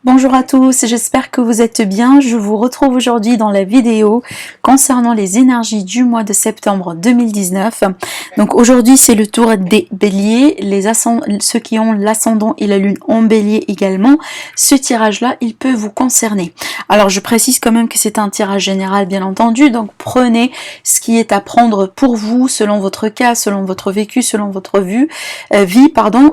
Bonjour à tous, j'espère que vous êtes bien. Je vous retrouve aujourd'hui dans la vidéo concernant les énergies du mois de septembre 2019. Donc aujourd'hui c'est le tour des béliers, ceux qui ont l'ascendant et la lune en bélier également. Ce tirage là il peut vous concerner. Alors je précise quand même que c'est un tirage général bien entendu, donc prenez ce qui est à prendre pour vous selon votre cas, selon votre vécu, selon votre vie.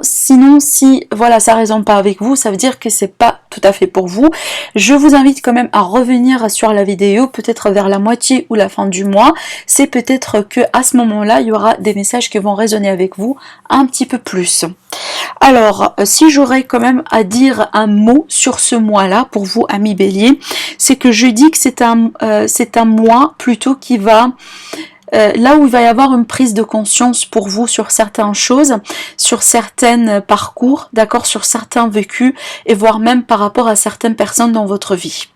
Sinon si voilà ça résonne pas avec vous, ça veut dire que c'est pas tout à fait pour vous. Je vous invite quand même à revenir sur la vidéo, peut-être vers la moitié ou la fin du mois. C'est peut-être que à ce moment-là, il y aura des messages qui vont résonner avec vous un petit peu plus. Alors, si j'aurais quand même à dire un mot sur ce mois-là pour vous, amis bélier, c'est que je dis que c'est un mois plutôt qui va là où il va y avoir une prise de conscience pour vous sur certaines choses, sur certains parcours, d'accord, sur certains vécus, et voire même par rapport à certaines personnes dans votre vie.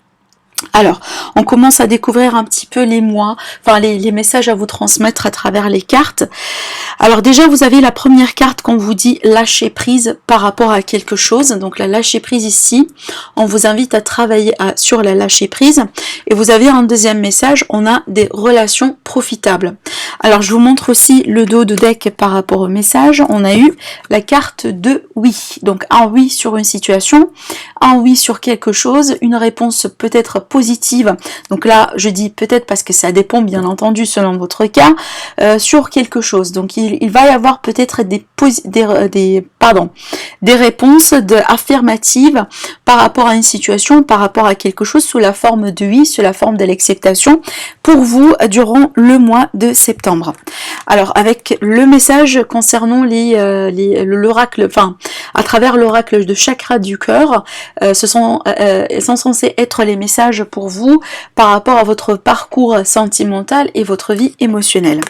Alors, on commence à découvrir un petit peu les mois, enfin les messages à vous transmettre à travers les cartes. Alors déjà, vous avez la première carte qu'on vous dit lâcher prise par rapport à quelque chose. Donc la lâcher prise ici, on vous invite à travailler sur la lâcher prise. Et vous avez un deuxième message, on a des relations profitables. Alors je vous montre aussi le dos de deck par rapport au message. On a eu la carte de oui. Donc un oui sur une situation, un oui sur quelque chose, une réponse peut-être positive. Donc là, je dis peut-être parce que ça dépend bien entendu selon votre cas, sur quelque chose. Donc il va y avoir peut-être des réponses affirmatives par rapport à une situation, par rapport à quelque chose sous la forme de oui, sous la forme de l'acceptation pour vous durant le mois de septembre. Alors avec le message concernant l'oracle, enfin à travers l'oracle de chakra du cœur, ce sont censés être les messages pour vous par rapport à votre parcours sentimental et votre vie émotionnelle.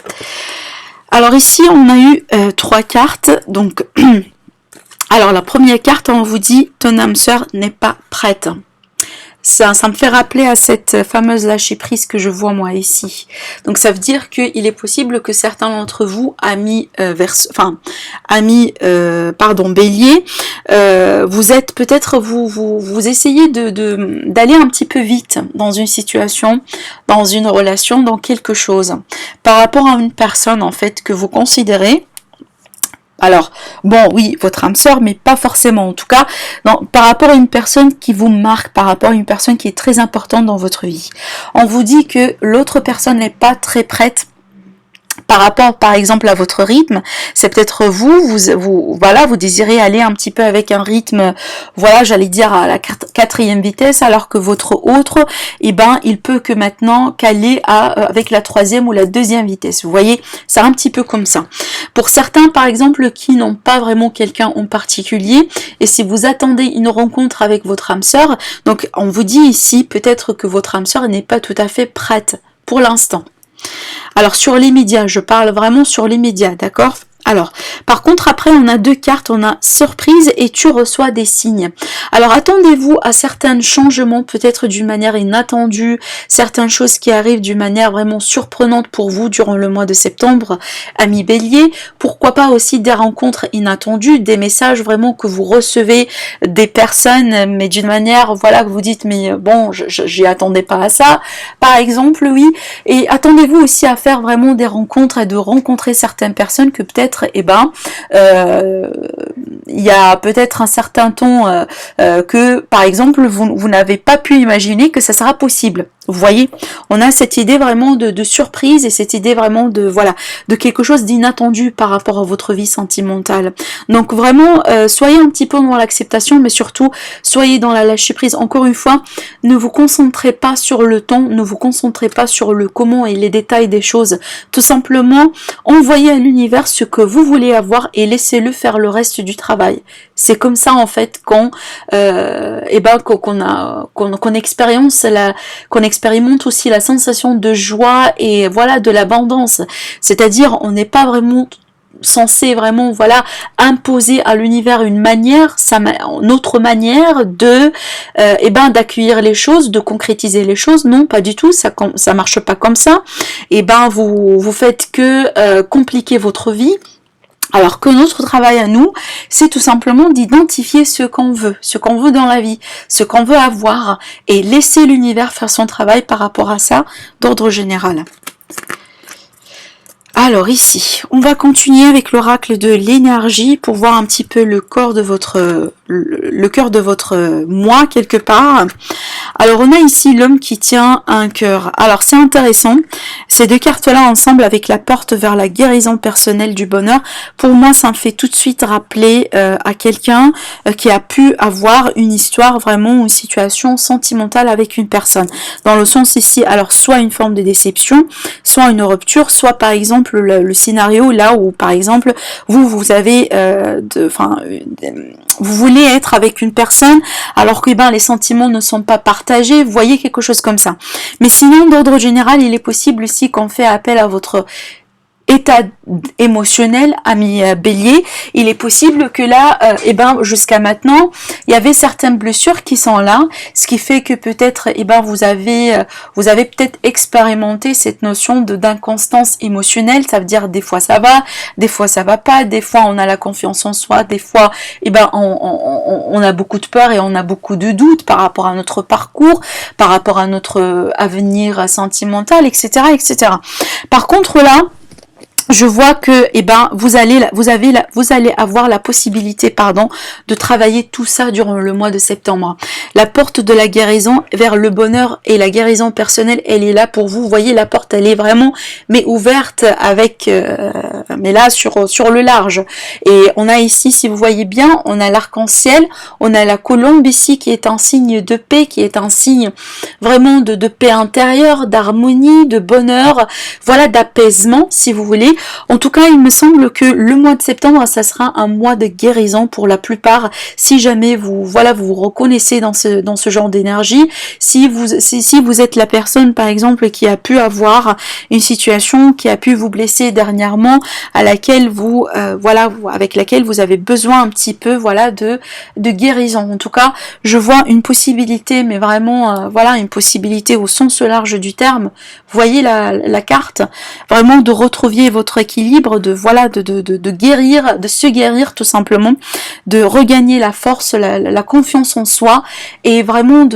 Alors ici on a eu 3 cartes, donc alors la première carte on vous dit ton âme sœur n'est pas prête. Ça me fait rappeler à cette fameuse lâcher prise que je vois moi ici. Donc ça veut dire qu'il est possible que certains d'entre vous, bélier, vous êtes peut-être vous essayez d'aller un petit peu vite dans une situation, dans une relation, dans quelque chose, par rapport à une personne en fait que vous considérez. Alors, bon, oui, votre âme sœur, mais pas forcément. En tout cas, par rapport à une personne qui vous marque, par rapport à une personne qui est très importante dans votre vie. On vous dit que l'autre personne n'est pas très prête par rapport, par exemple, à votre rythme. C'est peut-être vous désirez aller un petit peu avec un rythme, voilà, j'allais dire à la 4e vitesse, alors que votre autre, il peut que maintenant caler avec la 3e ou la 2e vitesse. Vous voyez, c'est un petit peu comme ça. Pour certains, par exemple, qui n'ont pas vraiment quelqu'un en particulier, et si vous attendez une rencontre avec votre âme sœur, donc on vous dit ici, peut-être que votre âme sœur n'est pas tout à fait prête pour l'instant. Alors sur les médias, je parle vraiment sur les médias, d'accord ? Alors, par contre, après, on a 2 cartes, on a surprise et tu reçois des signes. Alors, attendez-vous à certains changements, peut-être d'une manière inattendue, certaines choses qui arrivent d'une manière vraiment surprenante pour vous durant le mois de septembre, amis bélier. Pourquoi pas aussi des rencontres inattendues, des messages vraiment que vous recevez des personnes, mais d'une manière, voilà, que vous dites, mais bon, j'y attendais pas à ça, par exemple, oui. Et attendez-vous aussi à faire vraiment des rencontres et de rencontrer certaines personnes que peut-être il y a peut-être un certain temps que, par exemple, vous n'avez pas pu imaginer que ça sera possible. Vous voyez, on a cette idée vraiment de surprise et cette idée vraiment de quelque chose d'inattendu par rapport à votre vie sentimentale. Donc vraiment, soyez un petit peu dans l'acceptation, mais surtout, soyez dans la lâcher prise. Encore une fois, ne vous concentrez pas sur le temps, ne vous concentrez pas sur le comment et les détails des choses. Tout simplement, envoyez à l'univers ce que vous voulez avoir et laissez-le faire le reste du travail. C'est comme ça en fait qu'on expérimente aussi la sensation de joie et voilà de l'abondance. C'est-à-dire on n'est pas vraiment censé vraiment imposer à l'univers une manière, notre manière de d'accueillir les choses, de concrétiser les choses. Non, pas du tout, ça marche pas comme ça. Vous faites que compliquer votre vie. Alors que notre travail à nous, c'est tout simplement d'identifier ce qu'on veut dans la vie, ce qu'on veut avoir, et laisser l'univers faire son travail par rapport à ça, d'ordre général. Alors ici, on va continuer avec l'oracle de l'énergie pour voir un petit peu le corps de votre, le cœur de votre moi quelque part. Alors on a ici l'homme qui tient un cœur. Alors c'est intéressant, ces deux cartes-là ensemble avec la porte vers la guérison personnelle du bonheur, pour moi ça me fait tout de suite rappeler à quelqu'un qui a pu avoir une histoire vraiment, une situation sentimentale avec une personne. Dans le sens ici, alors soit une forme de déception, soit une rupture, soit par exemple le scénario là où par exemple vous avez vous voulez être avec une personne alors que les sentiments ne sont pas partagés, vous voyez quelque chose comme ça. Mais sinon d'ordre général il est possible aussi qu'on fait appel à votre état émotionnel, ami Bélier. Il est possible que là, jusqu'à maintenant, il y avait certaines blessures qui sont là, ce qui fait que peut-être, vous avez peut-être expérimenté cette notion d'inconstance émotionnelle. Ça veut dire des fois ça va pas, des fois on a la confiance en soi, des fois, on a beaucoup de peur et on a beaucoup de doutes par rapport à notre parcours, par rapport à notre avenir sentimental, etc., etc. Par contre là, je vois que vous allez avoir la possibilité de travailler tout ça durant le mois de septembre. La porte de la guérison vers le bonheur et la guérison personnelle, elle est là pour vous. Vous voyez, la porte elle est vraiment ouverte avec mais là sur le large. Et on a ici, si vous voyez bien, on a l'arc-en-ciel, on a la colombe ici qui est un signe de paix, qui est un signe vraiment de paix intérieure, d'harmonie, de bonheur, voilà, d'apaisement si vous voulez. En tout cas, il me semble que le mois de septembre, ça sera un mois de guérison pour la plupart. Si jamais vous vous reconnaissez dans ce genre d'énergie, si vous êtes la personne, par exemple, qui a pu avoir une situation qui a pu vous blesser dernièrement, à laquelle avec laquelle vous avez besoin un petit peu, de guérison. En tout cas, je vois une possibilité, mais vraiment, une possibilité au sens large du terme. Vous voyez la carte, vraiment de retrouver votre équilibre, de guérir, de se guérir tout simplement, de regagner la force, la confiance en soi, et vraiment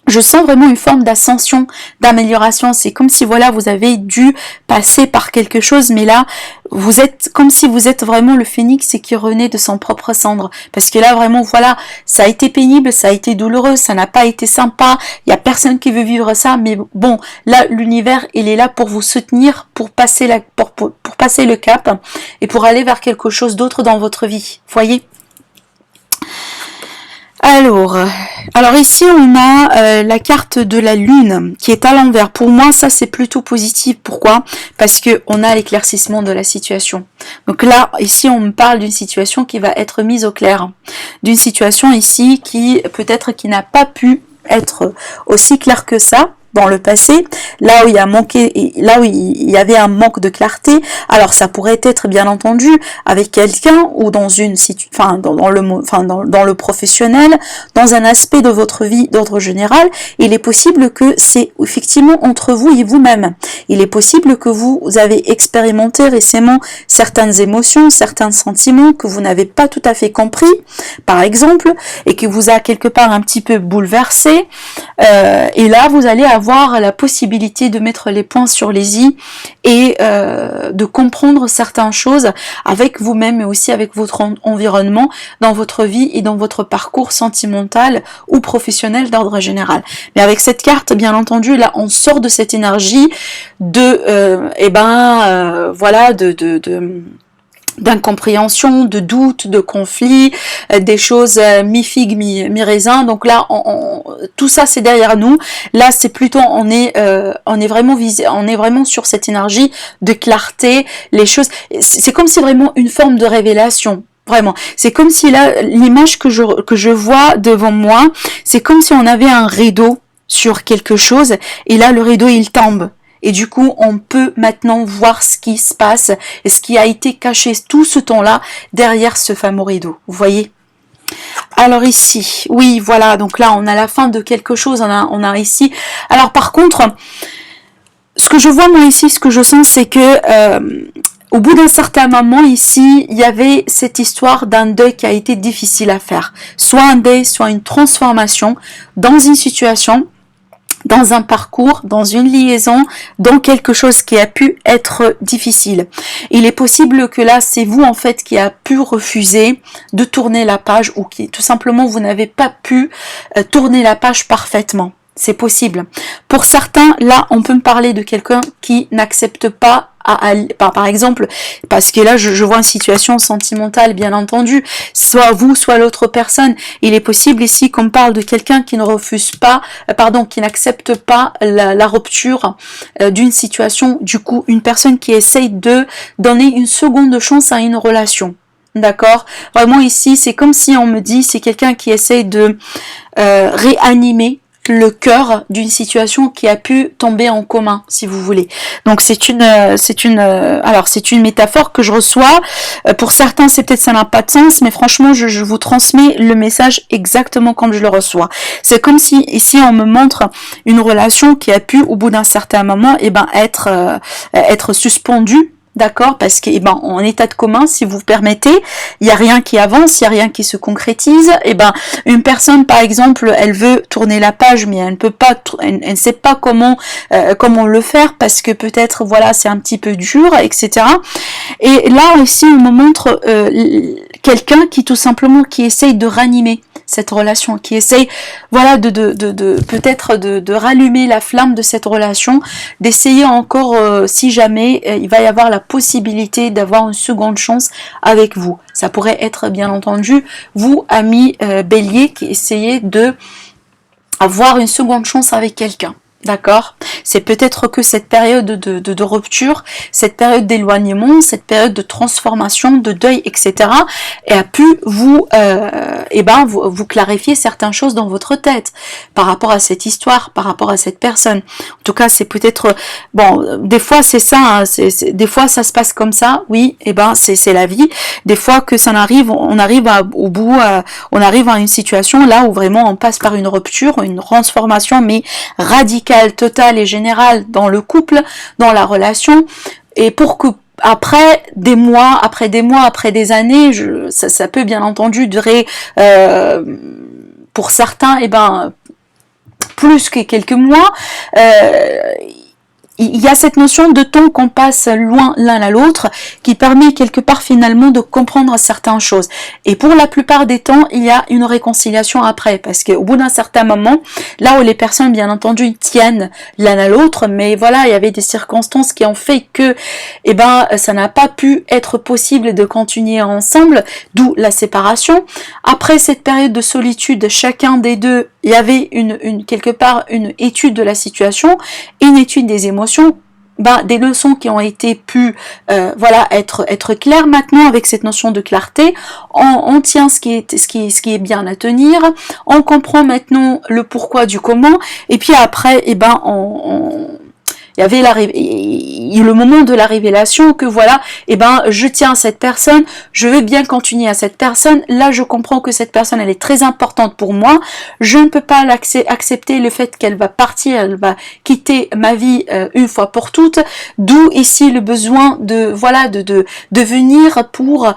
je sens vraiment une forme d'ascension, d'amélioration. C'est comme si vous avez dû passer par quelque chose, mais là vous êtes comme si vous êtes vraiment le phénix et qui renaît de son propre cendre. Parce que là vraiment ça a été pénible, ça a été douloureux, ça n'a pas été sympa. Il y a personne qui veut vivre ça, mais bon, là l'univers il est là pour vous soutenir, pour passer pour passer le cap et pour aller vers quelque chose d'autre dans votre vie. Voyez. Alors ici on a la carte de la lune qui est à l'envers. Pour moi ça c'est plutôt positif. Pourquoi? Parce que on a l'éclaircissement de la situation. Donc là ici on me parle d'une situation qui va être mise au clair, d'une situation ici qui peut-être qui n'a pas pu être aussi claire que ça dans le passé, là où il y avait un manque de clarté. Alors ça pourrait être bien entendu avec quelqu'un ou dans une dans le professionnel, dans un aspect de votre vie d'ordre général. Il est possible que c'est effectivement entre vous et vous-même. Il est possible que vous avez expérimenté récemment certaines émotions, certains sentiments que vous n'avez pas tout à fait compris, par exemple, et qui vous a quelque part un petit peu bouleversé. Et là vous allez avoir la possibilité de mettre les points sur les i et de comprendre certaines choses avec vous-même mais aussi avec votre environnement dans votre vie et dans votre parcours sentimental ou professionnel d'ordre général. Mais avec cette carte, bien entendu, là on sort de cette énergie d'incompréhension, de doute, de conflit, des choses mi-figue, mi-raisin. Donc là, tout ça c'est derrière nous. Là, c'est plutôt on est vraiment sur cette énergie de clarté. Les choses, c'est comme si vraiment une forme de révélation. Vraiment, c'est comme si là, l'image que je vois devant moi, c'est comme si on avait un rideau sur quelque chose et là le rideau il tombe. Et du coup, on peut maintenant voir ce qui se passe et ce qui a été caché tout ce temps-là derrière ce fameux rideau. Vous voyez? Alors ici, oui, voilà. Donc là, on a la fin de quelque chose. On a ici. Alors par contre, ce que je vois moi ici, ce que je sens, c'est que au bout d'un certain moment ici, il y avait cette histoire d'un deuil qui a été difficile à faire. Soit un deuil, soit une transformation dans une situation, dans un parcours, dans une liaison, dans quelque chose qui a pu être difficile. Il est possible que là, c'est vous en fait qui a pu refuser de tourner la page ou qui tout simplement vous n'avez pas pu tourner la page parfaitement. C'est possible. Pour certains, là, on peut me parler de quelqu'un qui n'accepte pas par exemple, parce que là je vois une situation sentimentale bien entendu, soit vous, soit l'autre personne. Il est possible ici qu'on parle de quelqu'un qui ne refuse pas, qui n'accepte pas la rupture d'une situation, du coup une personne qui essaye de donner une seconde chance à une relation. D'accord? Vraiment ici, c'est comme si on me dit, c'est quelqu'un qui essaye de réanimer le cœur d'une situation qui a pu tomber en commun, si vous voulez. Donc c'est une métaphore que je reçois. Pour certains, c'est peut-être ça n'a pas de sens, mais franchement, je vous transmets le message exactement comme je le reçois. C'est comme si ici on me montre une relation qui a pu, au bout d'un certain moment, être suspendue. D'accord, parce que en état de commun, si vous permettez, il y a rien qui avance, il y a rien qui se concrétise. Une personne, par exemple, elle veut tourner la page, mais elle ne peut pas, elle ne sait pas comment le faire parce que peut-être voilà, c'est un petit peu dur, etc. Et là ici, on me montre quelqu'un qui tout simplement qui essaye de ranimer cette relation, qui essaye voilà peut-être de rallumer la flamme de cette relation, d'essayer encore si jamais il va y avoir la possibilité d'avoir une seconde chance avec vous. Ça pourrait être bien entendu vous, amis Bélier, qui essayez de avoir une seconde chance avec quelqu'un. D'accord? C'est peut-être que cette période de rupture, cette période d'éloignement, cette période de transformation, de deuil, etc. et a pu vous clarifier certaines choses dans votre tête par rapport à cette histoire, par rapport à cette personne. En tout cas, c'est peut-être des fois c'est ça, des fois ça se passe comme ça. Oui, c'est la vie. Des fois que ça arrive, on arrive on arrive à une situation là où vraiment on passe par une rupture, une transformation, mais radicale, totale et générale dans le couple, dans la relation, et pour que après des mois, après des années, ça peut bien entendu durer pour certains plus que quelques mois. Il y a cette notion de temps qu'on passe loin l'un à l'autre qui permet quelque part finalement de comprendre certaines choses. Et pour la plupart des temps, il y a une réconciliation après, parce qu'au bout d'un certain moment, là où les personnes bien entendu tiennent l'un à l'autre, mais voilà, il y avait des circonstances qui ont fait que ça n'a pas pu être possible de continuer ensemble, d'où la séparation. Après cette période de solitude, chacun des deux, il y avait quelque part une étude de la situation, une étude des émotions, des leçons qui ont été pu être claires. Maintenant, avec cette notion de clarté, on tient ce qui est bien à tenir, on comprend maintenant le pourquoi du comment, et puis après il y avait le moment de la révélation que voilà, je tiens à cette personne, je veux bien continuer à cette personne. Là, je comprends que cette personne, elle est très importante pour moi. Je ne peux pas accepter le fait qu'elle va partir, elle va quitter ma vie une fois pour toutes. D'où ici le besoin de venir pour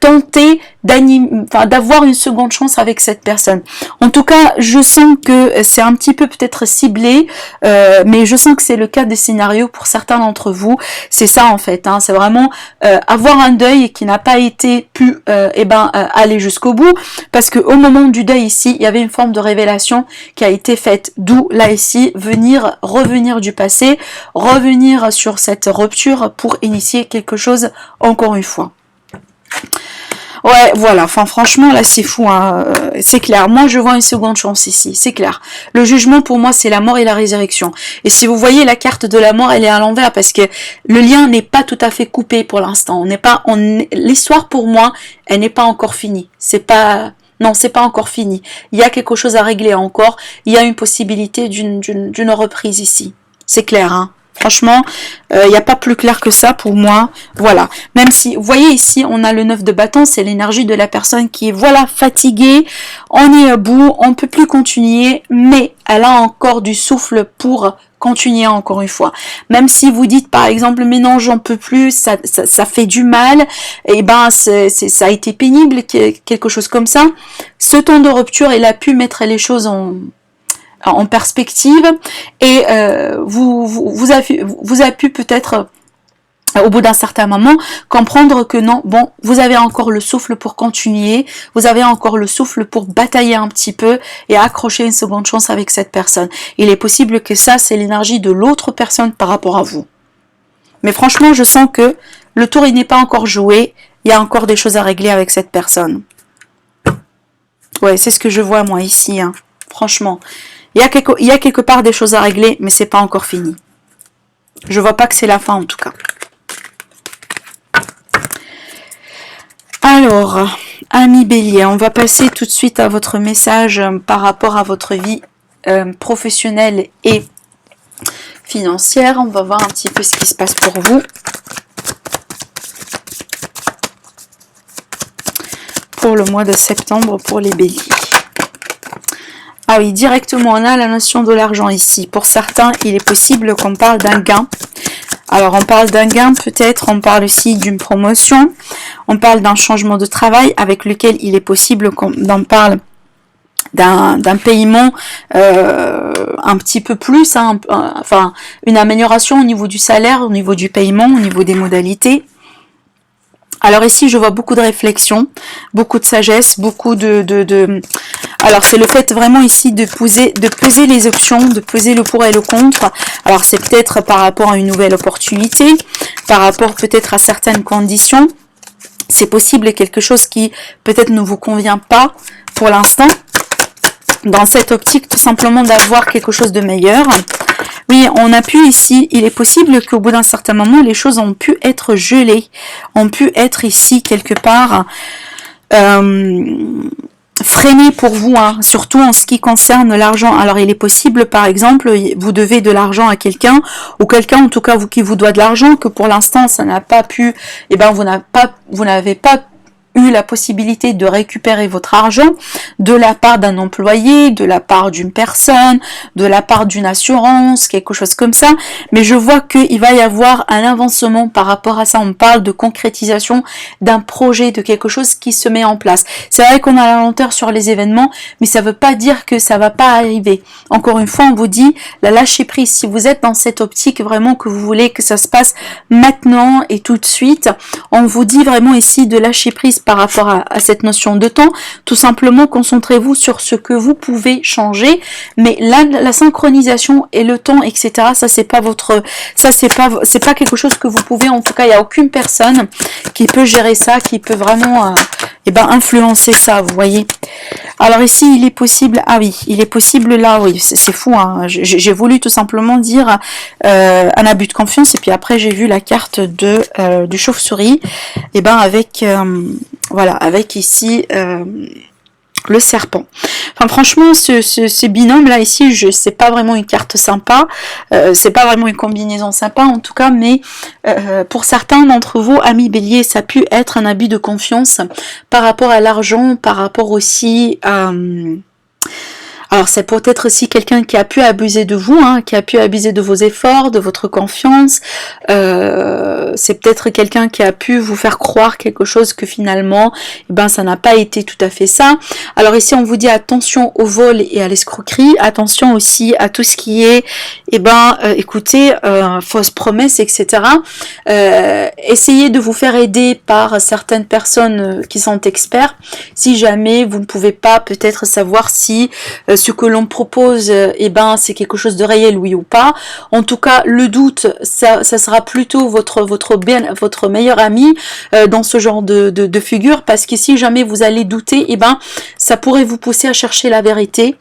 tenter d'avoir une seconde chance avec cette personne. En tout cas, je sens que c'est un petit peu peut-être ciblé, mais je sens que c'est le cas des scénarios pour certains d'entre vous. C'est ça en fait, c'est vraiment avoir un deuil qui n'a pas été pu aller jusqu'au bout, parce que au moment du deuil ici, il y avait une forme de révélation qui a été faite, d'où là ici revenir du passé, revenir sur cette rupture pour initier quelque chose encore une fois. Ouais, voilà, franchement, là, c'est fou, c'est clair. Moi, je vois une seconde chance ici, c'est clair. Le jugement, pour moi, c'est la mort et la résurrection. Et si vous voyez la carte de la mort, elle est à l'envers, parce que le lien n'est pas tout à fait coupé pour l'instant. L'histoire, pour moi, elle n'est pas encore finie. Non, c'est pas encore fini. Il y a quelque chose à régler encore. Il y a une possibilité d'une reprise ici. C'est clair, Franchement, il n'y a pas plus clair que ça pour moi. Voilà. Même si, vous voyez ici, on a le 9 de bâton, c'est l'énergie de la personne qui est, voilà, fatiguée, on est à bout, on ne peut plus continuer, mais elle a encore du souffle pour continuer encore une fois. Même si vous dites par exemple, mais non, j'en peux plus, ça fait du mal, et ben ça a été pénible, quelque chose comme ça. Ce temps de rupture, il a pu mettre les choses en perspective et vous a pu peut-être au bout d'un certain moment, comprendre que non, bon, vous avez encore le souffle pour continuer, vous avez encore le souffle pour batailler un petit peu et accrocher une seconde chance avec cette personne. Il est possible que ça, c'est l'énergie de l'autre personne par rapport à vous. Mais franchement, je sens que le tour, il n'est pas encore joué, il y a encore des choses à régler avec cette personne. Ouais, c'est ce que je vois moi ici, hein. Franchement. Il y a quelque part des choses à régler, mais c'est pas encore fini. Je vois pas que c'est la fin en tout cas. Alors, ami Bélier, on va passer tout de suite à votre message par rapport à votre vie professionnelle et financière. On va voir un petit peu ce qui se passe pour vous. Pour le mois de septembre, pour les Béliers. Ah oui, directement, on a la notion de l'argent ici. Pour certains, il est possible qu'on parle d'un gain. Alors, on parle d'un gain, peut-être, on parle aussi d'une promotion, on parle d'un changement de travail avec lequel il est possible qu'on en parle d'un paiement un petit peu plus, hein, enfin, une amélioration au niveau du salaire, au niveau du paiement, au niveau des modalités. Alors ici, je vois beaucoup de réflexion, beaucoup de sagesse, beaucoup Alors, c'est le fait vraiment ici de peser les options, de peser le pour et le contre. Alors, c'est peut-être par rapport à une nouvelle opportunité, par rapport peut-être à certaines conditions. C'est possible quelque chose qui peut-être ne vous convient pas pour l'instant. Dans cette optique, tout simplement d'avoir quelque chose de meilleur. Oui, on a pu ici, il est possible qu'au bout d'un certain moment, les choses ont pu être gelées, ont pu être ici quelque part freinées pour vous, hein, surtout en ce qui concerne l'argent. Alors, il est possible, par exemple, vous devez de l'argent à quelqu'un, ou quelqu'un, en tout cas, qui vous doit de l'argent, que pour l'instant, ça n'a pas pu, eh ben, vous n'avez pas eu la possibilité de récupérer votre argent de la part d'un employé, de la part d'une personne, de la part d'une assurance, quelque chose comme ça. Mais je vois qu'il va y avoir un avancement par rapport à ça. On parle de concrétisation d'un projet, de quelque chose qui se met en place. C'est vrai qu'on a la lenteur sur les événements, mais ça ne veut pas dire que ça va pas arriver. Encore une fois, on vous dit la lâcher prise. Si vous êtes dans cette optique vraiment que vous voulez que ça se passe maintenant et tout de suite, on vous dit vraiment ici de lâcher prise par rapport à cette notion de temps. Tout simplement, concentrez-vous sur ce que vous pouvez changer, mais là, la synchronisation et le temps, etc., ça c'est pas quelque chose que vous pouvez, en tout cas, il n'y a aucune personne qui peut gérer ça, qui peut vraiment influencer ça, vous voyez. Alors ici, il est possible, ah oui, il est possible là, oui, c'est fou, hein, j'ai voulu tout simplement dire un abus de confiance, et puis après j'ai vu la carte du chauve-souris, et avec voilà, avec ici le serpent. Enfin, franchement, ce binôme là ici, c'est pas vraiment une carte sympa, c'est pas vraiment une combinaison sympa en tout cas, mais pour certains d'entre vous, amis Bélier, ça a pu être un abus de confiance par rapport à l'argent, par rapport aussi à alors, c'est peut-être aussi quelqu'un qui a pu abuser de vous, hein, qui a pu abuser de vos efforts, de votre confiance. C'est peut-être quelqu'un qui a pu vous faire croire quelque chose que finalement, ça n'a pas été tout à fait ça. Alors ici, on vous dit attention au vol et à l'escroquerie. Attention aussi à tout ce qui est, écoutez, fausses promesses, etc. Essayez de vous faire aider par certaines personnes qui sont experts. Si jamais vous ne pouvez pas peut-être savoir si ce que l'on propose, c'est quelque chose de réel, oui ou pas. En tout cas, le doute, ça sera plutôt votre meilleur ami dans ce genre de figure, parce que si jamais vous allez douter, ça pourrait vous pousser à chercher la vérité.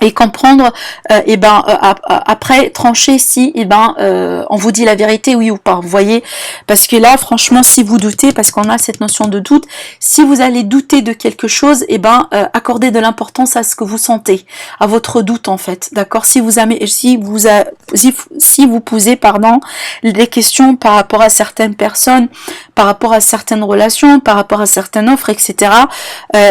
et comprendre après trancher si on vous dit la vérité, oui ou pas, vous voyez, parce que là franchement si vous doutez, parce qu'on a cette notion de doute, si vous allez douter de quelque chose, accordez de l'importance à ce que vous sentez, à votre doute en fait, d'accord, si vous posez des questions par rapport à certaines personnes, par rapport à certaines relations, par rapport à certaines offres, etc.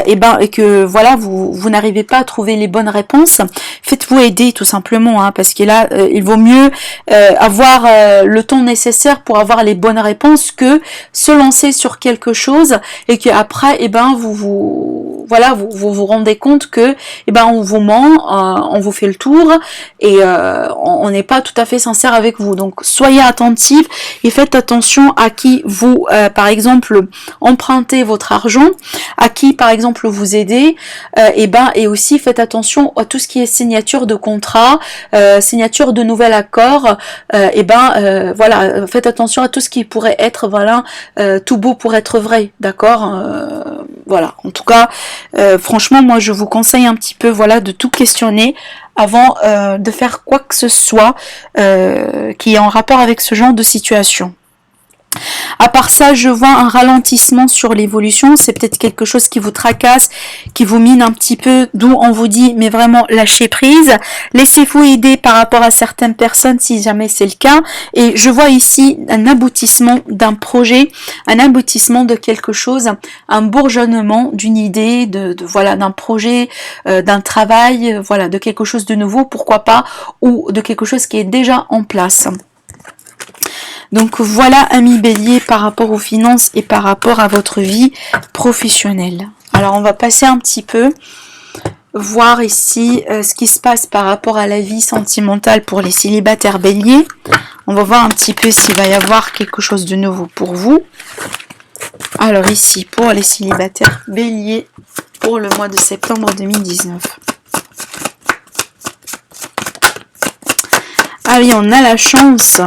Et que voilà, vous n'arrivez pas à trouver les bonnes réponses, faites-vous aider tout simplement, hein, parce que là, il vaut mieux avoir le temps nécessaire pour avoir les bonnes réponses que se lancer sur quelque chose et que après, vous vous rendez compte que on vous ment, on vous fait le tour et on n'est pas tout à fait sincère avec vous. Donc soyez attentifs et faites attention à qui vous par exemple empruntez votre argent, à qui par exemple vous aidez, et aussi faites attention à tout ce qui est signature de contrat, signature de nouvel accord, voilà, faites attention à tout ce qui pourrait être tout beau pour être vrai, d'accord, voilà, en tout cas franchement moi je vous conseille un petit peu de tout questionner avant de faire quoi que ce soit qui est en rapport avec ce genre de situation. À part ça, je vois un ralentissement sur l'évolution, c'est peut-être quelque chose qui vous tracasse, qui vous mine un petit peu, d'où on vous dit, mais vraiment lâchez prise, laissez-vous aider par rapport à certaines personnes si jamais c'est le cas, et je vois ici un aboutissement d'un projet, un aboutissement de quelque chose, un bourgeonnement d'une idée, d'un projet, d'un travail, de quelque chose de nouveau, pourquoi pas, ou de quelque chose qui est déjà en place. Donc voilà, amis Bélier, par rapport aux finances et par rapport à votre vie professionnelle. Alors on va passer un petit peu, voir ici ce qui se passe par rapport à la vie sentimentale pour les célibataires Bélier. On va voir un petit peu s'il va y avoir quelque chose de nouveau pour vous. Alors ici, pour les célibataires Bélier, pour le mois de septembre 2019. Ah oui, on a la chance.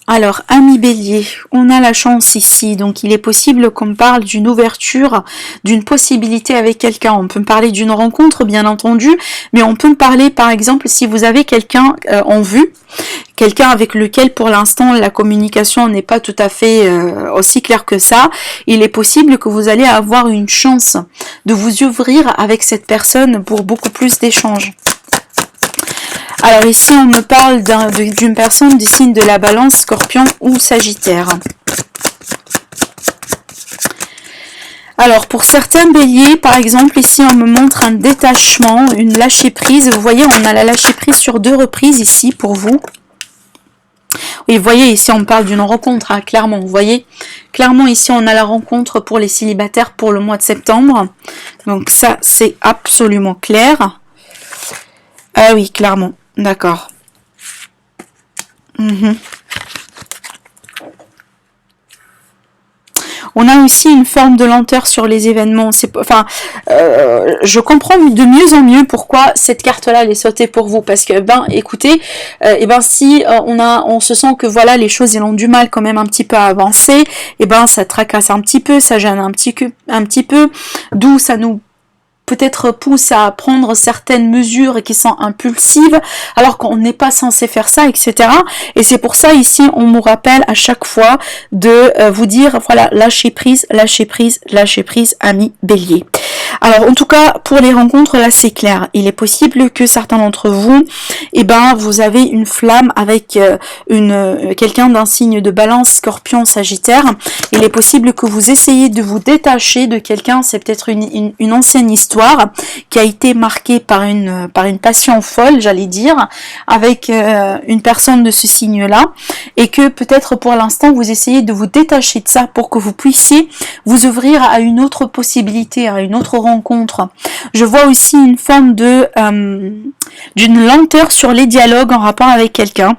Alors, amis Bélier, on a la chance ici, donc il est possible qu'on parle d'une ouverture, d'une possibilité avec quelqu'un. On peut parler d'une rencontre, bien entendu, mais on peut parler, par exemple, si vous avez quelqu'un en vue, quelqu'un avec lequel, pour l'instant, la communication n'est pas tout à fait aussi claire que ça, il est possible que vous allez avoir une chance de vous ouvrir avec cette personne pour beaucoup plus d'échanges. Alors ici, on me parle d'une personne du signe de la Balance, Scorpion ou Sagittaire. Alors pour certains Béliers, par exemple, ici on me montre un détachement, une lâcher prise. Vous voyez, on a la lâcher prise sur 2 reprises ici pour vous. Oui, vous voyez, ici on parle d'une rencontre, hein, clairement. Vous voyez, clairement ici on a la rencontre pour les célibataires pour le mois de septembre. Donc ça, c'est absolument clair. Ah oui, clairement. D'accord. On a aussi une forme de lenteur sur les événements. Je comprends de mieux en mieux pourquoi cette carte-là elle est sautée pour vous. Parce que, écoutez, si on se sent que voilà, les choses elles ont du mal quand même un petit peu à avancer, ça tracasse un petit peu, ça gêne un petit peu, d'où ça nous peut-être pousse à prendre certaines mesures qui sont impulsives, alors qu'on n'est pas censé faire ça, etc. Et c'est pour ça, ici, on nous rappelle à chaque fois de vous dire, voilà, lâchez prise, amis Bélier. Alors, en tout cas, pour les rencontres, là, c'est clair. Il est possible que certains d'entre vous, vous avez une flamme avec quelqu'un d'un signe de Balance, Scorpion, Sagittaire. Il est possible que vous essayez de vous détacher de quelqu'un, c'est peut-être une ancienne histoire qui a été marquée par une passion folle, j'allais dire, avec une personne de ce signe-là, et que peut-être pour l'instant, vous essayez de vous détacher de ça pour que vous puissiez vous ouvrir à une autre possibilité, à une autre rencontre. Je vois aussi une forme d'une lenteur sur les dialogues en rapport avec quelqu'un.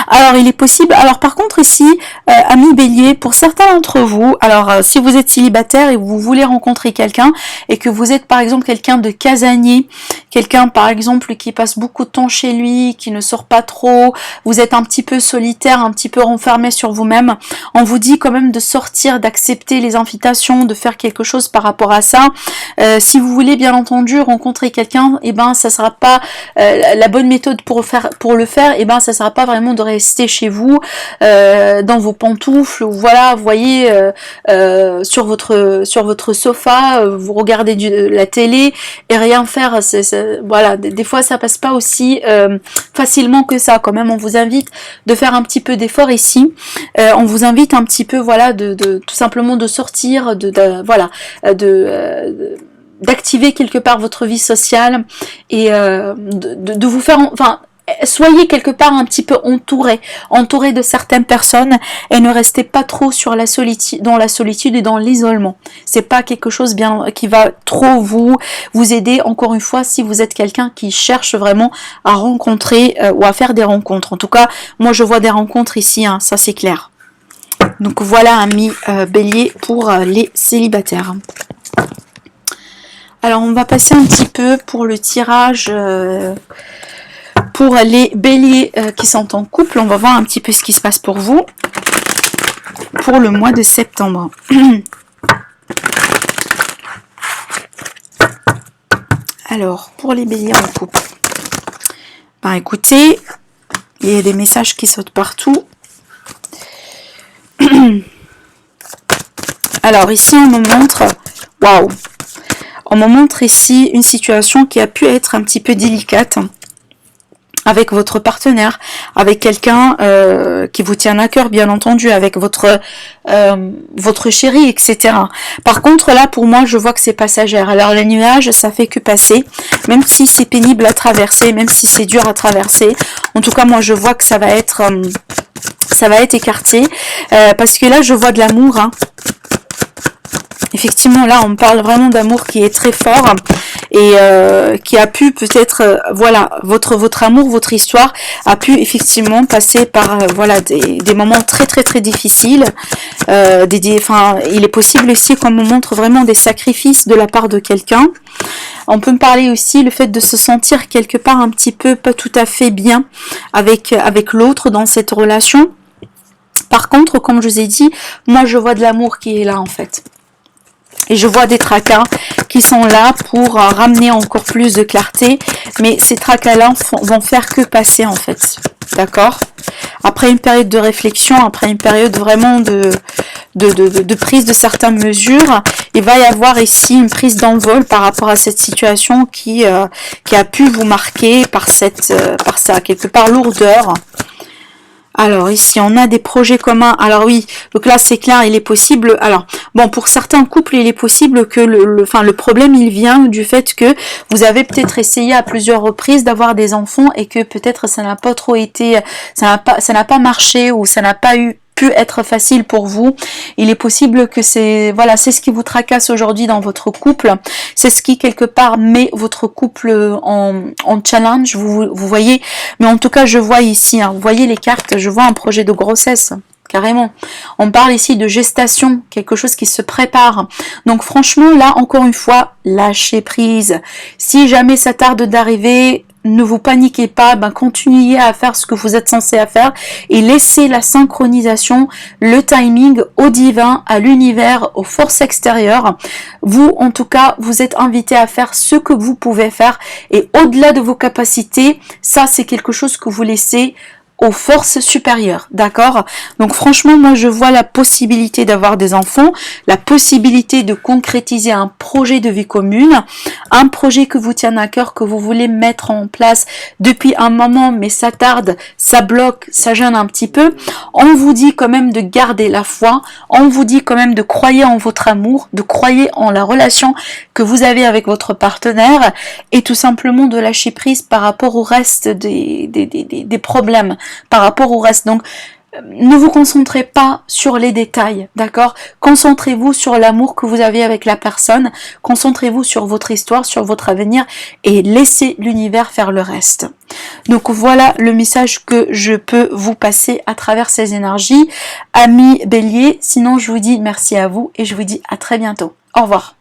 Alors il est possible, alors par contre ici, amis Bélier, pour certains d'entre vous, alors si vous êtes célibataire et vous voulez rencontrer quelqu'un et que vous êtes par exemple quelqu'un de casanier, quelqu'un par exemple qui passe beaucoup de temps chez lui, qui ne sort pas trop, vous êtes un petit peu solitaire, un petit peu renfermé sur vous-même, on vous dit quand même de sortir, d'accepter les invitations, de faire quelque chose par rapport à ça. Si vous voulez bien entendu rencontrer quelqu'un, et ben ça sera pas la bonne méthode pour le faire, et ben ça sera pas vraiment de rester chez vous dans vos pantoufles, voilà, vous voyez sur votre sofa, vous regardez la télé et rien faire. Voilà, des fois ça passe pas aussi facilement que ça. Quand même, on vous invite de faire un petit peu d'effort ici. On vous invite un petit peu, voilà, de tout simplement de sortir, voilà, d'activer quelque part votre vie sociale et de vous faire, enfin, soyez quelque part un petit peu entouré de certaines personnes et ne restez pas trop sur la solitude, dans la solitude et dans l'isolement. C'est pas quelque chose bien qui va trop vous aider. Encore une fois, si vous êtes quelqu'un qui cherche vraiment à rencontrer ou à faire des rencontres. En tout cas, moi je vois des rencontres ici, hein, ça c'est clair. Donc voilà, amis Bélier, pour les célibataires. Alors on va passer un petit peu pour le tirage pour les béliers qui sont en couple. On va voir un petit peu ce qui se passe pour vous pour le mois de septembre. Alors, pour les béliers en couple. Ben écoutez, il y a des messages qui sautent partout. Alors ici on me montre, waouh, on me montre ici une situation qui a pu être un petit peu délicate avec votre partenaire, avec quelqu'un qui vous tient à cœur, bien entendu, avec votre chéri, etc. Par contre, là, pour moi, je vois que c'est passagère. Alors, les nuages, ça fait que passer, même si c'est pénible à traverser, même si c'est dur à traverser. En tout cas, moi, je vois que ça va être écarté, parce que là, je vois de l'amour, hein. Effectivement, là, on parle vraiment d'amour qui est très fort et qui a pu peut-être, voilà, votre amour, votre histoire a pu effectivement passer par, voilà, des moments très très très difficiles. Enfin, il est possible aussi qu'on me montre vraiment des sacrifices de la part de quelqu'un. On peut me parler aussi le fait de se sentir quelque part un petit peu pas tout à fait bien avec l'autre dans cette relation. Par contre, comme je vous ai dit, moi je vois de l'amour qui est là en fait. Et je vois des tracas qui sont là pour ramener encore plus de clarté. Mais ces tracas-là vont faire que passer en fait. D'accord? Après une période de réflexion, après une période vraiment de prise de certaines mesures, il va y avoir ici une prise d'envol par rapport à cette situation qui a pu vous marquer par sa quelque part lourdeur. Alors ici on a des projets communs. Alors oui, donc là c'est clair, il est possible. Alors bon, pour certains couples il est possible que le problème il vient du fait que vous avez peut-être essayé à plusieurs reprises d'avoir des enfants et que peut-être ça n'a pas trop été, ça n'a pas marché ou ça n'a pas pu être facile pour vous. Il est possible que c'est ce qui vous tracasse aujourd'hui dans votre couple. C'est ce qui quelque part met votre couple en challenge, vous voyez. Mais en tout cas, je vois ici, hein, vous voyez les cartes, je vois un projet de grossesse. Carrément. On parle ici de gestation, quelque chose qui se prépare. Donc franchement, là, encore une fois, lâchez prise. Si jamais ça tarde d'arriver, ne vous paniquez pas, continuez à faire ce que vous êtes censé à faire et laissez la synchronisation, le timing au divin, à l'univers, aux forces extérieures. Vous, en tout cas, vous êtes invité à faire ce que vous pouvez faire et au-delà de vos capacités, ça c'est quelque chose que vous laissez aux forces supérieures, d'accord? Donc franchement, moi je vois la possibilité d'avoir des enfants, la possibilité de concrétiser un projet de vie commune, un projet que vous tient à cœur, que vous voulez mettre en place depuis un moment, mais ça tarde, ça bloque, ça gêne un petit peu. On vous dit quand même de garder la foi, on vous dit quand même de croyer en votre amour, de croyer en la relation que vous avez avec votre partenaire et tout simplement de lâcher prise par rapport au reste des problèmes, par rapport au reste. Donc ne vous concentrez pas sur les détails, d'accord? Concentrez-vous sur l'amour que vous avez avec la personne, concentrez-vous sur votre histoire, sur votre avenir et laissez l'univers faire le reste. Donc voilà le message que je peux vous passer à travers ces énergies, amis Bélier. Sinon je vous dis merci à vous et je vous dis à très bientôt. Au revoir.